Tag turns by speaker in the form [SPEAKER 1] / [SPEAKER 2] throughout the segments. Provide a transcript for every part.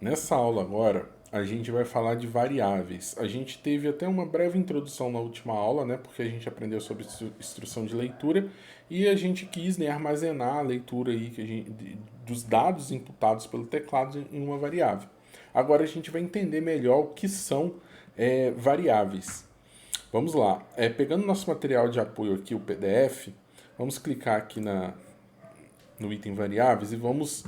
[SPEAKER 1] Nessa aula agora, a gente vai falar de variáveis. A gente teve até uma breve introdução na última aula, né? Porque a gente aprendeu sobre instrução de leitura e a gente quis, né, armazenar a leitura aí dos dados imputados pelo teclado em uma variável. Agora a gente vai entender melhor o que são variáveis. Vamos lá. Pegando nosso material de apoio aqui, o PDF, vamos clicar aqui no item variáveis e vamos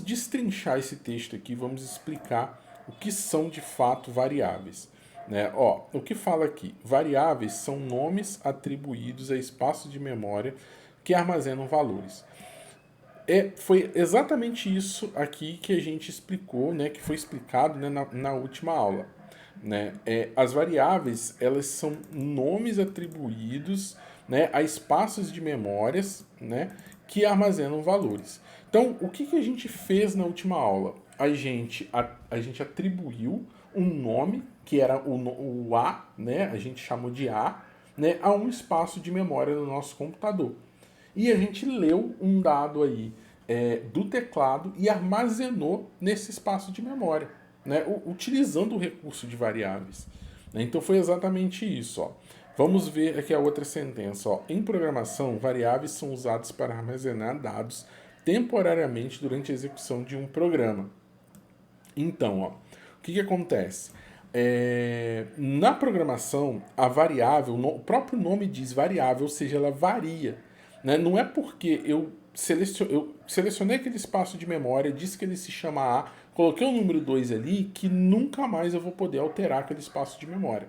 [SPEAKER 1] destrinchar esse texto aqui, vamos explicar o que são de fato variáveis. Né? Ó, o que fala aqui? Variáveis são nomes atribuídos a espaços de memória que armazenam valores. Foi exatamente isso aqui que a gente explicou, né, que foi explicado, né, na última aula. Né? As variáveis, elas são nomes atribuídos, né, a espaços de memórias, né, que armazenam valores. Então, o que a gente fez na última aula? A gente atribuiu um nome, que era o A, né, a gente chamou de A, né, a um espaço de memória no nosso computador. E a gente leu um dado aí do teclado e armazenou nesse espaço de memória, né, utilizando o recurso de variáveis. Né? Então foi exatamente isso. Ó. Vamos ver aqui a outra sentença. Ó. Em programação, variáveis são usadas para armazenar dados temporariamente durante a execução de um programa. Então, ó, o que acontece? Na programação, a variável, o próprio nome diz variável, ou seja, ela varia. Né? Não é porque eu selecionei aquele espaço de memória, disse que ele se chama A, coloquei o número 2 ali, que nunca mais eu vou poder alterar aquele espaço de memória.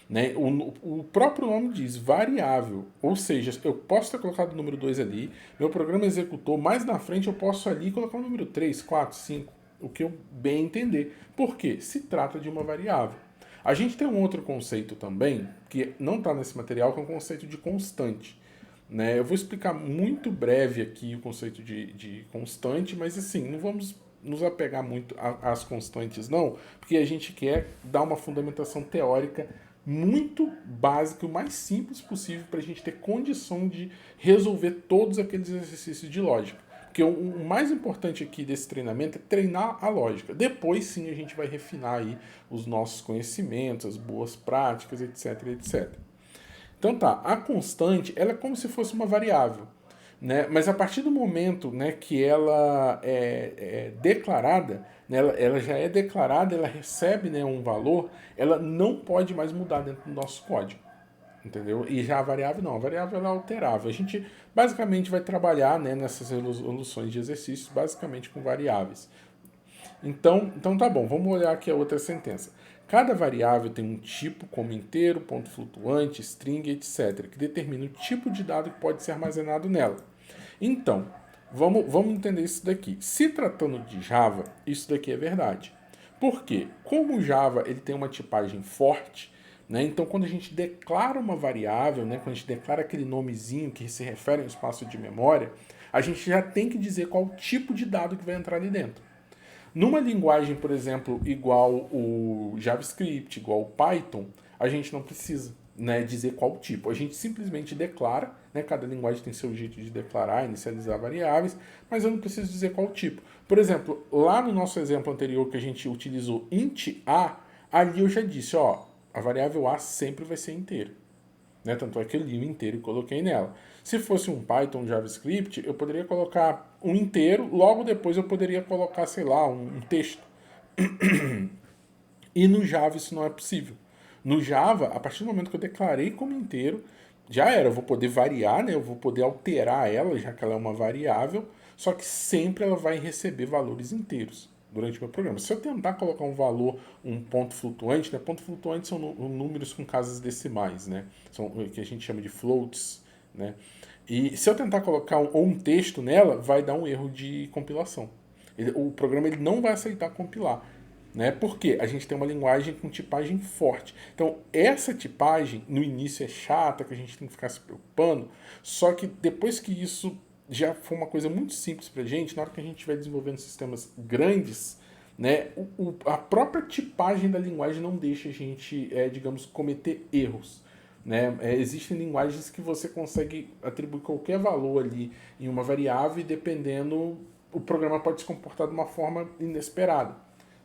[SPEAKER 1] Né? O próprio nome diz variável, ou seja, eu posso ter colocado o número 2 ali, meu programa executou, mais na frente eu posso ali colocar o número 3, 4, 5, o que eu bem entender. Por quê? Se trata de uma variável. A gente tem um outro conceito também, que não está nesse material, que é o conceito de constante. Né? Eu vou explicar muito breve aqui o conceito de constante, mas assim, não vamos nos apegar muito às constantes, não, porque a gente quer dar uma fundamentação teórica muito básica, o mais simples possível, para a gente ter condição de resolver todos aqueles exercícios de lógica. Porque o mais importante aqui desse treinamento é treinar a lógica. Depois sim a gente vai refinar aí os nossos conhecimentos, as boas práticas, etc, etc. Então tá, a constante ela é como se fosse uma variável. Né? Mas a partir do momento, né, que ela é declarada, né, ela já é declarada, ela recebe, né, um valor, ela não pode mais mudar dentro do nosso código. Entendeu? E já a variável não, a variável ela é alterável. A gente basicamente vai trabalhar, né, nessas resoluções de exercícios basicamente com variáveis. Então tá bom, vamos olhar aqui a outra sentença. Cada variável tem um tipo, como inteiro, ponto flutuante, string, etc., que determina o tipo de dado que pode ser armazenado nela. Então, vamos entender isso daqui. Se tratando de Java, isso daqui é verdade. Por quê? Como o Java ele tem uma tipagem forte, né? Então quando a gente declara uma variável, né? Quando a gente declara aquele nomezinho que se refere a um espaço de memória, a gente já tem que dizer qual tipo de dado que vai entrar ali dentro. Numa linguagem, por exemplo, igual o JavaScript, igual o Python, a gente não precisa, né, dizer qual tipo. A gente simplesmente declara, né, cada linguagem tem seu jeito de declarar, inicializar variáveis, mas eu não preciso dizer qual tipo. Por exemplo, lá no nosso exemplo anterior que a gente utilizou int a, ali eu já disse, ó, a variável a sempre vai ser inteira. Né? Tanto é que eu li o inteiro e coloquei nela. Se fosse um Python, um JavaScript, eu poderia colocar um inteiro, logo depois eu poderia colocar, sei lá, um texto. E no Java isso não é possível. No Java, a partir do momento que eu declarei como inteiro, já era, eu vou poder variar, né? Eu vou poder alterar ela, já que ela é uma variável, só que sempre ela vai receber valores inteiros durante o meu programa. Se eu tentar colocar um valor, um ponto flutuante, né? Ponto flutuante são números com casas decimais, né? São o que a gente chama de floats, né? E se eu tentar colocar um texto nela, vai dar um erro de compilação. O programa ele não vai aceitar compilar. Né? Porque a gente tem uma linguagem com tipagem forte. Então, essa tipagem, no início é chata, que a gente tem que ficar se preocupando, só que depois que isso já foi uma coisa muito simples para a gente, na hora que a gente estiver desenvolvendo sistemas grandes, né, a própria tipagem da linguagem não deixa a gente, digamos, cometer erros. Né? Existem linguagens que você consegue atribuir qualquer valor ali em uma variável e dependendo, o programa pode se comportar de uma forma inesperada.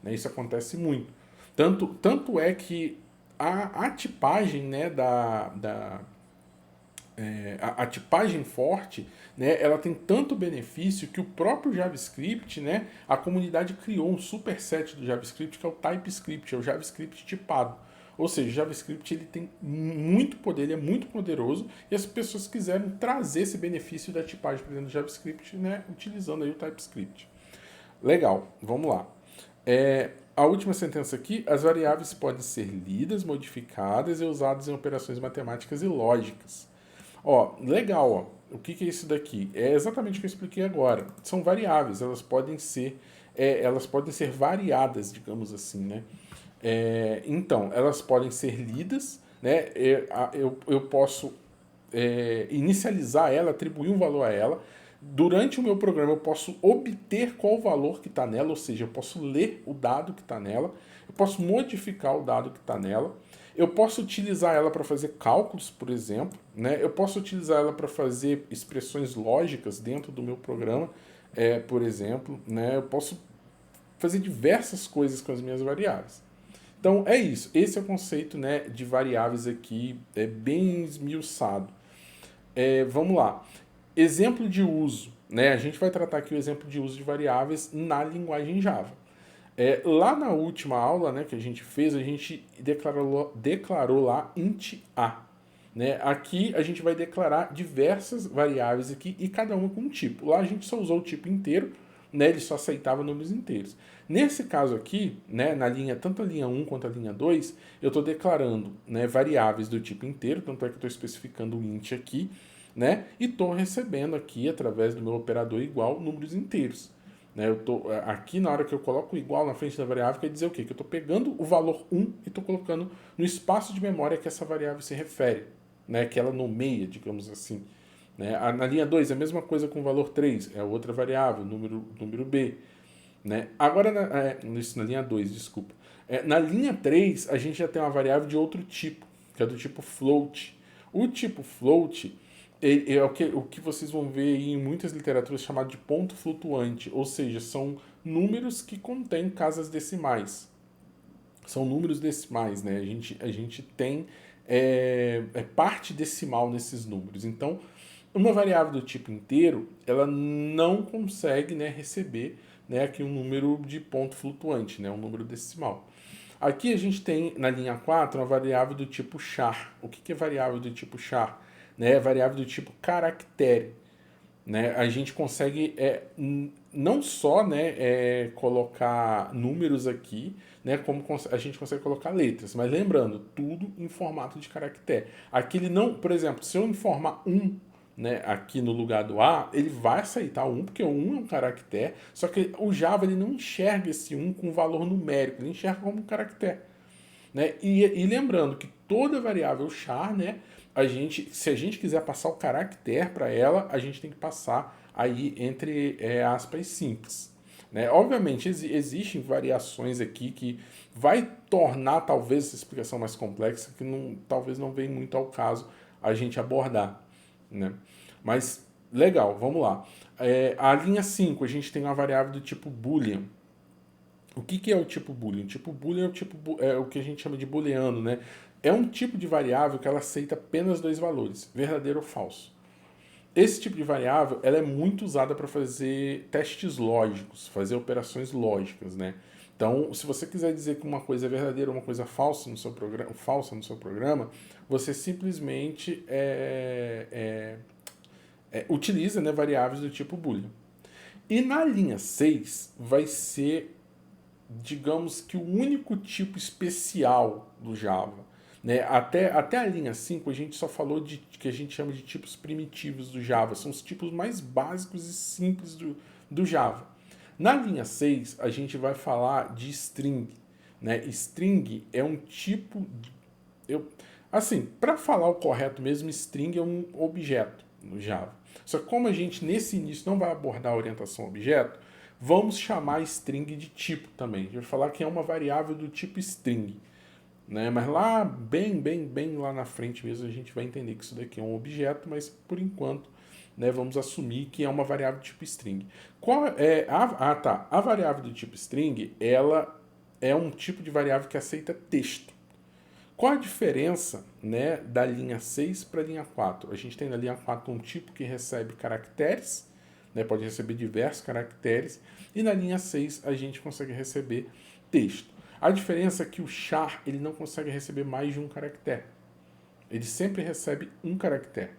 [SPEAKER 1] né? Isso acontece muito. Tanto é que a tipagem, né, a tipagem forte, né, ela tem tanto benefício que o próprio JavaScript, né, a comunidade criou um superset do JavaScript que é o TypeScript, é o JavaScript tipado. Ou seja, o JavaScript ele tem muito poder, ele é muito poderoso e as pessoas quiseram trazer esse benefício da tipagem para dentro do JavaScript, né, utilizando aí o TypeScript. Legal, vamos lá. A última sentença aqui, as variáveis podem ser lidas, modificadas e usadas em operações matemáticas e lógicas. Ó, legal, ó. O que é isso daqui? É exatamente o que eu expliquei agora. São variáveis, elas podem ser variadas, digamos assim, né? Então, elas podem ser lidas, né? Eu posso inicializar ela, atribuir um valor a ela. Durante o meu programa, eu posso obter qual o valor que está nela, ou seja, eu posso ler o dado que está nela, eu posso modificar o dado que está nela, eu posso utilizar ela para fazer cálculos, por exemplo, né? Eu posso utilizar ela para fazer expressões lógicas dentro do meu programa, por exemplo, né? Eu posso fazer diversas coisas com as minhas variáveis. Então é isso. Esse é o conceito, né, de variáveis aqui, é bem esmiuçado. Vamos lá. Exemplo de uso. Né? A gente vai tratar aqui o exemplo de uso de variáveis na linguagem Java. Lá na última aula, né, que a gente fez, a gente declarou lá int a. Né? Aqui a gente vai declarar diversas variáveis aqui e cada uma com um tipo. Lá a gente só usou o tipo inteiro, né? Ele só aceitava números inteiros. Nesse caso aqui, né, tanto a linha 1 quanto a linha 2, eu estou declarando, né, variáveis do tipo inteiro, tanto é que eu estou especificando o int aqui, né? E estou recebendo aqui, através do meu operador igual, números inteiros. Né? Aqui, na hora que eu coloco o igual na frente da variável, quer dizer o quê? Que eu estou pegando o valor 1 e estou colocando no espaço de memória que essa variável se refere, né? Que ela nomeia, digamos assim. Né? Na linha 2, a mesma coisa com o valor 3, é outra variável, número B. Né? Agora, na linha 2, desculpa. Na linha 3, a gente já tem uma variável de outro tipo, que é do tipo float. O tipo float é o que vocês vão ver aí em muitas literaturas chamado de ponto flutuante, ou seja, são números que contêm casas decimais. São números decimais, né? A gente tem parte decimal nesses números. Então, uma variável do tipo inteiro, ela não consegue, né, receber, né, aqui um número de ponto flutuante, né, um número decimal. Aqui a gente tem, na linha 4, uma variável do tipo char. O que é variável do tipo char? Né, variável do tipo caractere. Né? A gente consegue não só, né, colocar números aqui, né, como a gente consegue colocar letras, mas lembrando, tudo em formato de caractere. Aqui ele não, por exemplo, se eu informar né, aqui no lugar do A, ele vai aceitar o 1, porque o 1 é um caractere, só que o Java ele não enxerga esse 1 com valor numérico, ele enxerga como um caractere. Né? E lembrando que toda variável char, né, se a gente quiser passar o caractere para ela, a gente tem que passar aí entre aspas simples. Né? Obviamente existem variações aqui que vai tornar talvez essa explicação mais complexa, que talvez não venha muito ao caso a gente abordar. Né? Mas legal, vamos lá. A linha 5, a gente tem uma variável do tipo boolean. O que é o tipo boolean? O tipo boolean é o que a gente chama de booleano, né? É um tipo de variável que ela aceita apenas dois valores, verdadeiro ou falso. Esse tipo de variável ela é muito usada para fazer testes lógicos, fazer operações lógicas, né? Então, se você quiser dizer que uma coisa é verdadeira ou uma coisa falsa no seu programa, você simplesmente utiliza, né, variáveis do tipo boolean. E na linha 6 vai ser, digamos que o único tipo especial do Java. Né? Até a linha 5 a gente só falou de que a gente chama de tipos primitivos do Java. São os tipos mais básicos e simples do Java. Na linha 6 a gente vai falar de string. Né? String é um tipo... assim, para falar o correto mesmo, string é um objeto no Java. Só que como a gente nesse início não vai abordar a orientação a objeto, vamos chamar string de tipo também. A gente vai falar que é uma variável do tipo string. Né? Mas lá, bem lá na frente mesmo, a gente vai entender que isso daqui é um objeto, mas por enquanto, né, vamos assumir que é uma variável do tipo string. A variável do tipo string, ela é um tipo de variável que aceita texto. Qual a diferença, né, da linha 6 para a linha 4? A gente tem na linha 4 um tipo que recebe caracteres, né, pode receber diversos caracteres, e na linha 6 a gente consegue receber texto. A diferença é que o char ele não consegue receber mais de um caractere. Ele sempre recebe um caractere.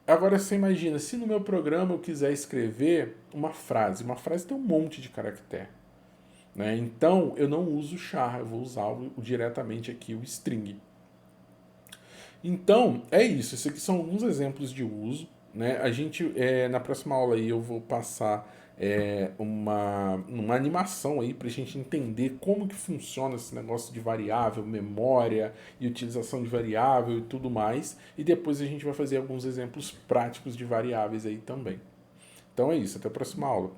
[SPEAKER 1] Agora você imagina, se no meu programa eu quiser escrever uma frase tem um monte de caractere. Né? Então eu não uso char, eu vou usar diretamente aqui o string. Então é isso, esses aqui são alguns exemplos de uso. Né? A gente, na próxima aula aí eu vou passar uma animação aí para a gente entender como que funciona esse negócio de variável, memória e utilização de variável e tudo mais. E depois a gente vai fazer alguns exemplos práticos de variáveis aí também. Então é isso, até a próxima aula.